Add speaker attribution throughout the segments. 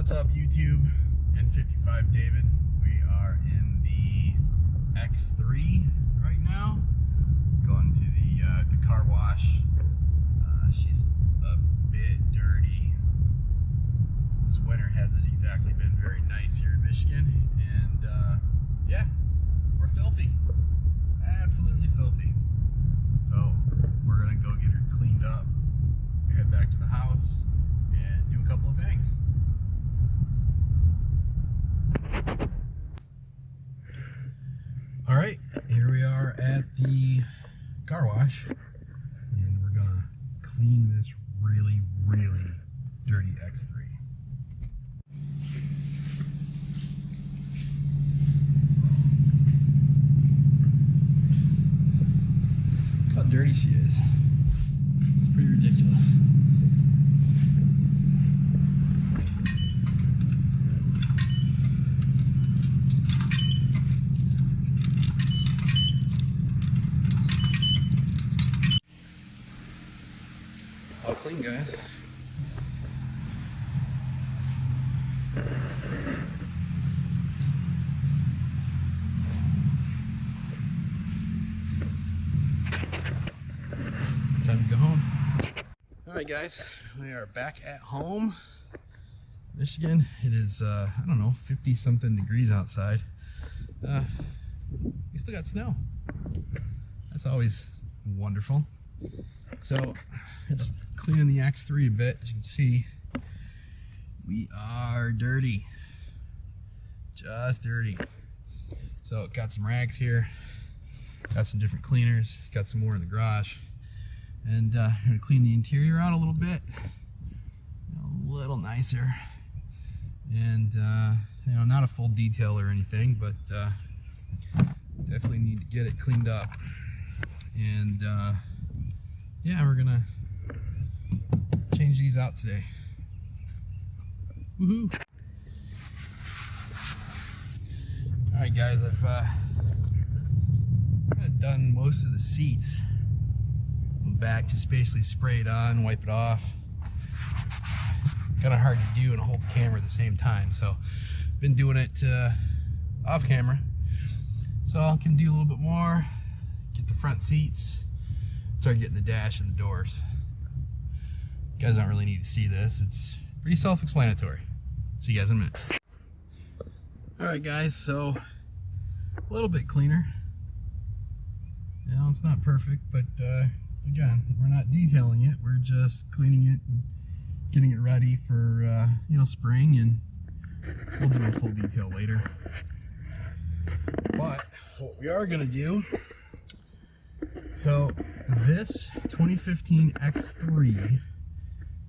Speaker 1: What's up, YouTube? N55 David. We are in the X3 right now, going to the car wash. She's a bit dirty. This winter hasn't exactly been very nice here in Michigan, and yeah, we're filthy, absolutely filthy. So we're gonna go get her cleaned up, head back to the house, and do a couple of things. All right, here we are at the car wash, and we're gonna clean this really, really dirty X3. Look how dirty she is. It's pretty ridiculous. All clean, guys. Time to go home. Alright guys, we are back at home. Michigan. It is, I don't know, 50 something degrees outside. We still got snow. That's always wonderful. So, just cleaning the X3 a bit. As you can see, we are dirty. Just dirty. So, got some rags here. Got some different cleaners. Got some more in the garage. And I'm going to clean the interior out a little bit. A little nicer. And, you know, not a full detail or anything, but definitely need to get it cleaned up. And, yeah, we're gonna change these out today. Woohoo! Alright guys, I've done most of the seats. Back, just basically spray it on, wipe it off. Kind of hard to do and hold the camera at the same time, so been doing it off camera. So I can do a little bit more, get the front seats, start getting the dash and the doors. You guys don't really need to see this. It's pretty self-explanatory. See you guys in a minute. Alright guys, so a little bit cleaner. You know, it's not perfect, but again, we're not detailing it. We're just cleaning it and getting it ready for you know, spring, and we'll do a full detail later. But what we are gonna do, so this 2015 X3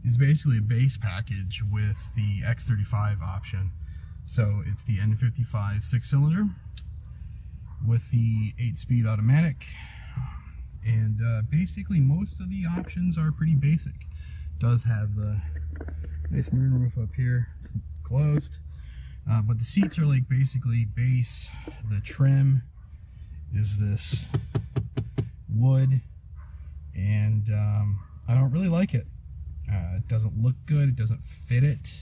Speaker 1: is basically a base package with the X35 option. So it's the N55 6-cylinder with the 8-speed automatic, and basically most of the options are pretty basic. It does have the nice moonroof up here, it's closed, but the seats are like basically base. The trim is this wood, and I don't really like it. It doesn't look good, it doesn't fit it.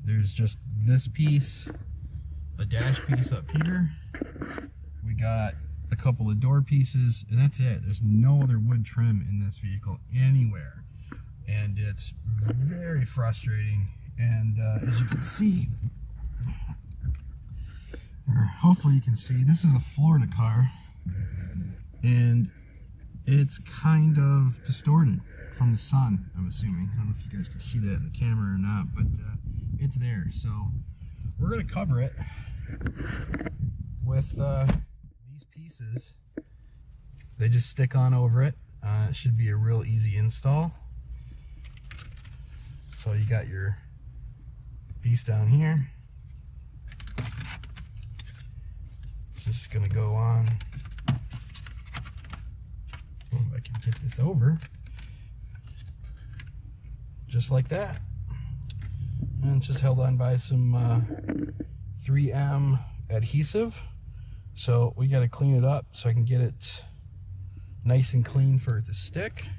Speaker 1: There's just this piece, a dash piece up here. We got a couple of door pieces, and that's it. There's no other wood trim in this vehicle anywhere, and it's very frustrating. And as you can see, or hopefully you can see, this is a Florida car, and it's kind of distorted from the sun, I'm assuming. I don't know if you guys can see that in the camera or not, but it's there. So we're going to cover it with these pieces. They just stick on over it. It should be a real easy install. So you got your piece down here. It's just going to go on. Oh, if I can get this over. Just like that. And it's just held on by some 3M adhesive. So we got to clean it up so I can get it nice and clean for it to stick.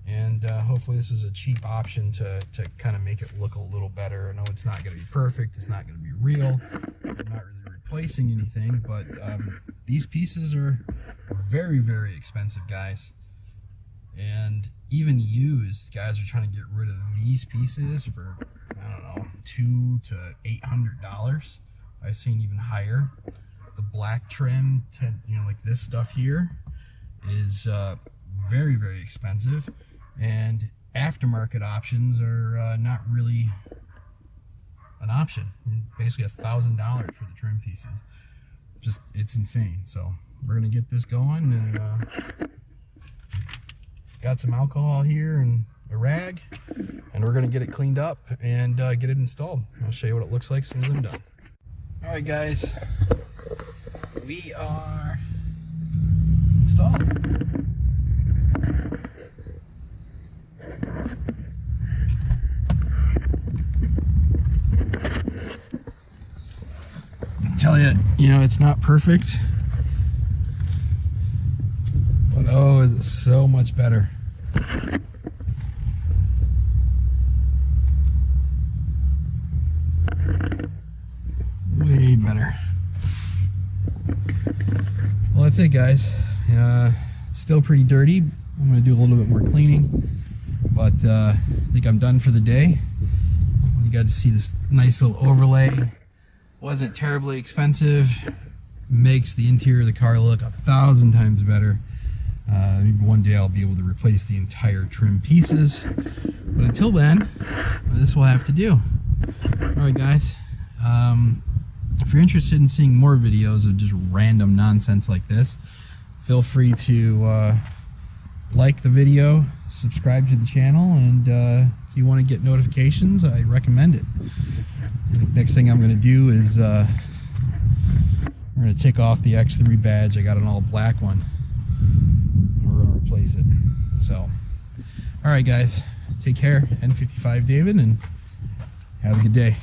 Speaker 1: And hopefully this is a cheap option to kind of make it look a little better. I know it's not going to be perfect, it's not going to be real, I'm not really replacing anything, but these pieces are very, very expensive, guys. And even used, guys are trying to get rid of these pieces for, I don't know, $200 to $800. I've seen even higher. The black trim, you know, like this stuff here, is very, very expensive. And aftermarket options are not really an option. Basically $1,000 for the trim pieces. Just, it's insane. So we're gonna get this going, and got some alcohol here and a rag, and we're gonna get it cleaned up and get it installed. I'll show you what it looks like as soon as I'm done. All right, guys, we are installed. Tell you, you know, it's not perfect, but oh, is it so much better. Way better. Well, that's it, guys. It's still pretty dirty. I'm going to do a little bit more cleaning, but I think I'm done for the day. You got to see this nice little overlay. Wasn't terribly expensive. Makes the interior of the car look 1,000 times better. Maybe one day I'll be able to replace the entire trim pieces, but until then, this will have to do. Alright, guys, if you're interested in seeing more videos of just random nonsense like this, feel free to like the video, subscribe to the channel, and if you want to get notifications, I recommend it. The next thing I'm going to do is we're going to take off the X3 badge. I got an all black one. We're going to replace it. So, alright, guys, take care. N55 David, and have a good day.